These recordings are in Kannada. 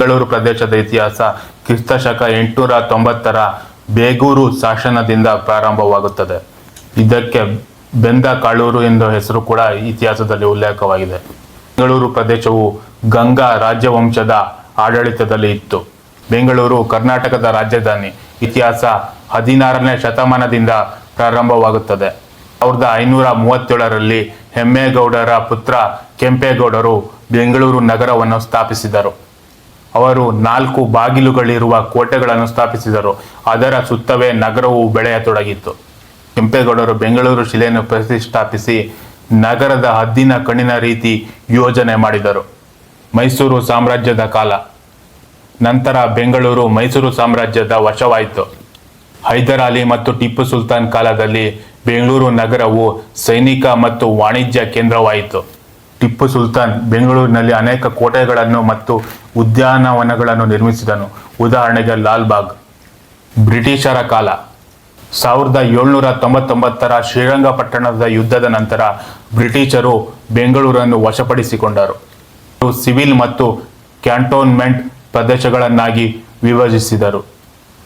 ಬೆಂಗಳೂರು ಪ್ರದೇಶದ ಇತಿಹಾಸ ಕ್ರಿಸ್ತಶಕ 890ರ ಬೇಗೂರು ಶಾಸನದಿಂದ ಪ್ರಾರಂಭವಾಗುತ್ತದೆ. ಇದಕ್ಕೆ ಬೆಂದ ಕಾಳೂರು ಎಂಬ ಹೆಸರು ಕೂಡ ಇತಿಹಾಸದಲ್ಲಿ ಉಲ್ಲೇಖವಾಗಿದೆ. ಬೆಂಗಳೂರು ಪ್ರದೇಶವು ಗಂಗಾ ರಾಜವಂಶದ ಆಡಳಿತದಲ್ಲಿ ಇತ್ತು. ಬೆಂಗಳೂರು ಕರ್ನಾಟಕದ ರಾಜಧಾನಿ. ಇತಿಹಾಸ 16ನೇ ಶತಮಾನದಿಂದ ಪ್ರಾರಂಭವಾಗುತ್ತದೆ. 1537ರಲ್ಲಿ ಹೆಮ್ಮೇಗೌಡರ ಪುತ್ರ ಕೆಂಪೇಗೌಡರು ಬೆಂಗಳೂರು ನಗರವನ್ನು ಸ್ಥಾಪಿಸಿದರು. ಅವರು 4 ಬಾಗಿಲುಗಳಿರುವ ಕೋಟೆಗಳನ್ನು ಸ್ಥಾಪಿಸಿದರು. ಅದರ ಸುತ್ತವೇ ನಗರವು ಬೆಳೆಯತೊಡಗಿತು. ಕೆಂಪೇಗೌಡರು ಬೆಂಗಳೂರು ಶಿಲೆಯನ್ನು ಪ್ರತಿಷ್ಠಾಪಿಸಿ ನಗರದ ಹದ್ದಿನ ಕಣ್ಣಿನ ರೀತಿ ಯೋಜನೆ ಮಾಡಿದರು. ಮೈಸೂರು ಸಾಮ್ರಾಜ್ಯದ ಕಾಲ. ನಂತರ ಬೆಂಗಳೂರು ಮೈಸೂರು ಸಾಮ್ರಾಜ್ಯದ ವಶವಾಯಿತು. ಹೈದರ್ ಅಲಿ ಮತ್ತು ಟಿಪ್ಪು ಸುಲ್ತಾನ್ ಕಾಲದಲ್ಲಿ ಬೆಂಗಳೂರು ನಗರವು ಸೈನಿಕ ಮತ್ತು ವಾಣಿಜ್ಯ ಕೇಂದ್ರವಾಯಿತು. ಟಿಪ್ಪು ಸುಲ್ತಾನ್ ಬೆಂಗಳೂರಿನಲ್ಲಿ ಅನೇಕ ಕೋಟೆಗಳನ್ನು ಮತ್ತು ಉದ್ಯಾನವನಗಳನ್ನು ನಿರ್ಮಿಸಿದನು. ಉದಾಹರಣೆಗೆ ಲಾಲ್ಬಾಗ್. ಬ್ರಿಟಿಷರ ಕಾಲ. 1799ರ ಶ್ರೀರಂಗಪಟ್ಟಣದ ಯುದ್ಧದ ನಂತರ ಬ್ರಿಟಿಷರು ಬೆಂಗಳೂರನ್ನು ವಶಪಡಿಸಿಕೊಂಡರು. ಸಿವಿಲ್ ಮತ್ತು ಕ್ಯಾಂಟೋನ್ಮೆಂಟ್ ಪ್ರದೇಶಗಳನ್ನಾಗಿ ವಿಭಜಿಸಿದರು.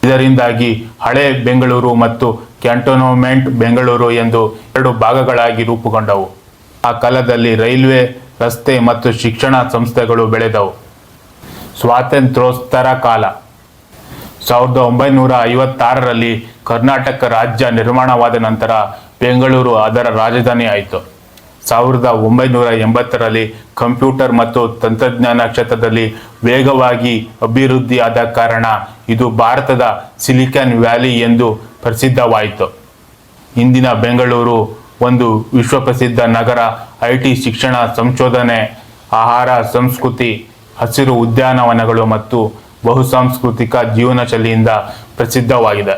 ಇದರಿಂದಾಗಿ ಹಳೆ ಬೆಂಗಳೂರು ಮತ್ತು ಕ್ಯಾಂಟೋನ್ಮೆಂಟ್ ಬೆಂಗಳೂರು ಎಂದು 2 ಭಾಗಗಳಾಗಿ ರೂಪುಗೊಂಡವು. ಆ ಕಾಲದಲ್ಲಿ ರೈಲ್ವೆ, ರಸ್ತೆ ಮತ್ತು ಶಿಕ್ಷಣ ಸಂಸ್ಥೆಗಳು ಬೆಳೆದವು. ಸ್ವಾತಂತ್ರ್ಯೋತ್ತರ ಕಾಲ. 1956ರಲ್ಲಿ ಕರ್ನಾಟಕ ರಾಜ್ಯ ನಿರ್ಮಾಣವಾದ ನಂತರ ಬೆಂಗಳೂರು ಅದರ ರಾಜಧಾನಿ ಆಯಿತು. 1980ರಲ್ಲಿ ಕಂಪ್ಯೂಟರ್ ಮತ್ತು ತಂತ್ರಜ್ಞಾನ ಕ್ಷೇತ್ರದಲ್ಲಿ ವೇಗವಾಗಿ ಅಭಿವೃದ್ಧಿಯಾದ ಕಾರಣ ಇದು ಭಾರತದ ಸಿಲಿಕಾನ್ ವ್ಯಾಲಿ ಎಂದು ಪ್ರಸಿದ್ಧವಾಯಿತು. ಇಂದಿನ ಬೆಂಗಳೂರು ಒಂದು ವಿಶ್ವಪ್ರಸಿದ್ಧ ನಗರ. IT, ಶಿಕ್ಷಣ, ಸಂಶೋಧನೆ, ಆಹಾರ, ಸಂಸ್ಕೃತಿ, ಹಸಿರು ಉದ್ಯಾನವನಗಳು ಮತ್ತು ಬಹುಸಾಂಸ್ಕೃತಿಕ ಜೀವನ ಶೈಲಿಯಿಂದ ಪ್ರಸಿದ್ಧವಾಗಿದೆ.